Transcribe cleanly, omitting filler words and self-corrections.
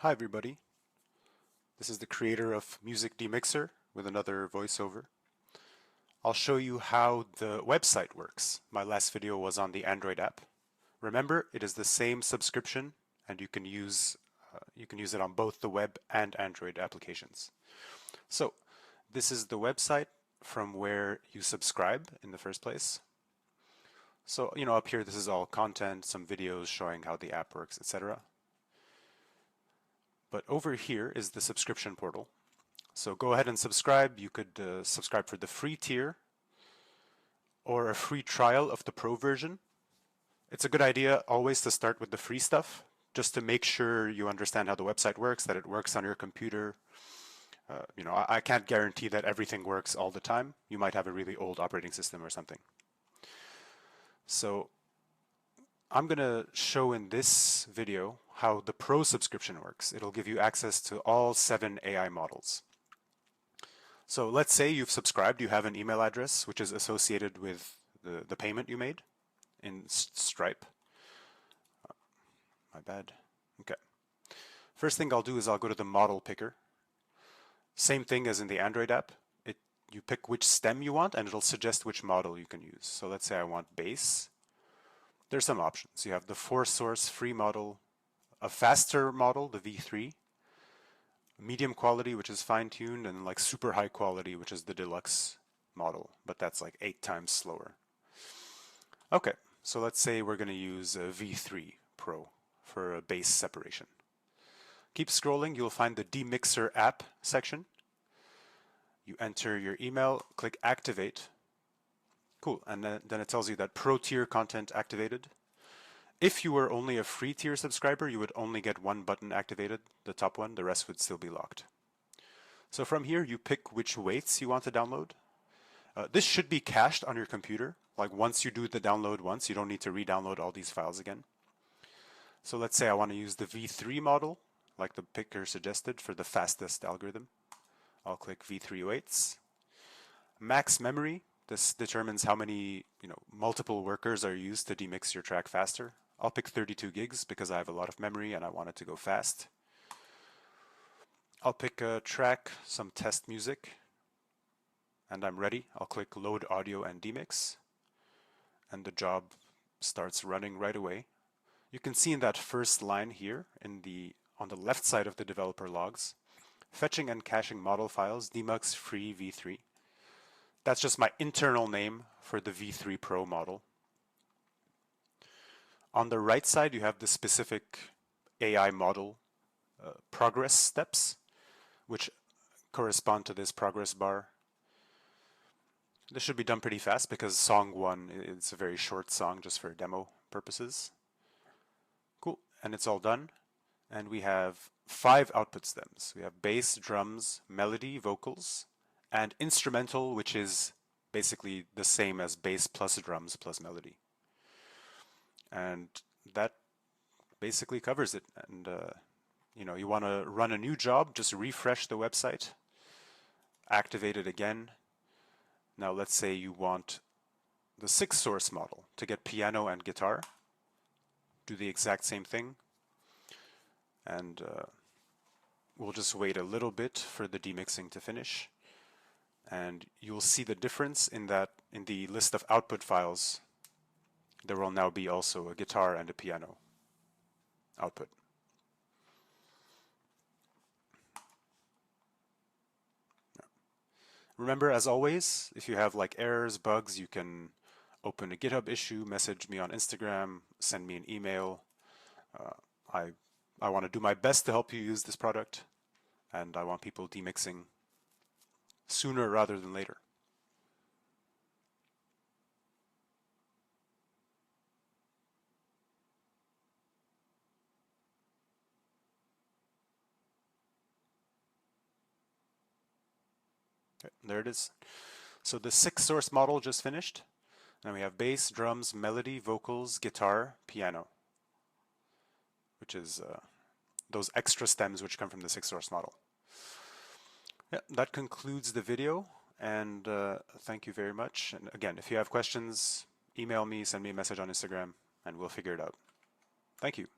Hi everybody, this is the creator of Music Demixer with another voiceover. I'll show you how the website works. My last video was on the Android app. Remember, it is the same subscription and you can use it on both the web and Android applications. So this is the website from where you subscribe in the first place. So, up here this is all content, some videos showing how the app works, etc. But over here is the subscription portal. So go ahead and subscribe. You could subscribe for the free tier or a free trial of the pro version. It's a good idea always to start with the free stuff, just to make sure you understand how the website works, that it works on your computer. I can't guarantee that everything works all the time. You might have a really old operating system or something. So I'm going to show in this video how the Pro subscription works. It'll give you access to all 7 AI models. So let's say you've subscribed, you have an email address which is associated with the payment you made in Stripe. My bad. Okay. First thing I'll do is I'll go to the model picker. Same thing as in the Android app. You pick which stem you want and it'll suggest which model you can use. So let's say I want base. There's some options. You have the 4-source free model, a faster model, the V3, medium quality, which is fine-tuned, and like super high quality, which is the deluxe model, but that's like 8 times slower. Okay, so let's say we're going to use a V3 Pro for a base separation. Keep scrolling, you'll find the Demixer app section. You enter your email, click activate. Cool, and then it tells you that Pro tier content activated. If you were only a free tier subscriber, you would only get one button activated, the top one, the rest would still be locked. So from here, you pick which weights you want to download. This should be cached on your computer. Like once you do the download once, you don't need to re-download all these files again. So let's say I want to use the V3 model, like the picker suggested, for the fastest algorithm. I'll click V3 weights. Max memory. This determines how many multiple workers are used to demix your track faster. I'll pick 32 gigs because I have a lot of memory and I want it to go fast. I'll pick a track, some test music, and I'm ready. I'll click load audio and demix, and the job starts running right away. You can see in that first line here on the left side of the developer logs, fetching and caching model files, demux free v3. That's just my internal name for the V3 Pro model. On the right side, you have the specific AI model progress steps, which correspond to this progress bar. This should be done pretty fast because song 1 is a very short song just for demo purposes. Cool, and it's all done. And we have 5 output stems. We have bass, drums, melody, vocals, and instrumental, which is basically the same as bass plus drums plus melody. And that basically covers it. And you want to run a new job, just refresh the website, activate it again. Now let's say you want the 6-source model to get piano and guitar. Do the exact same thing. And we'll just wait a little bit for the demixing to finish. And you'll see the difference in that in the list of output files, there will now be also a guitar and a piano output. Remember, as always, if you have like errors, bugs, you can open a GitHub issue, message me on Instagram, send me an email. I want to do my best to help you use this product, and I want people demixing sooner rather than later. Okay, there it is. So the 6-source model just finished. Now we have bass, drums, melody, vocals, guitar, piano, which is those extra stems which come from the 6-source model. Yeah, that concludes the video, and thank you very much. And again, if you have questions, email me, send me a message on Instagram, and we'll figure it out. Thank you.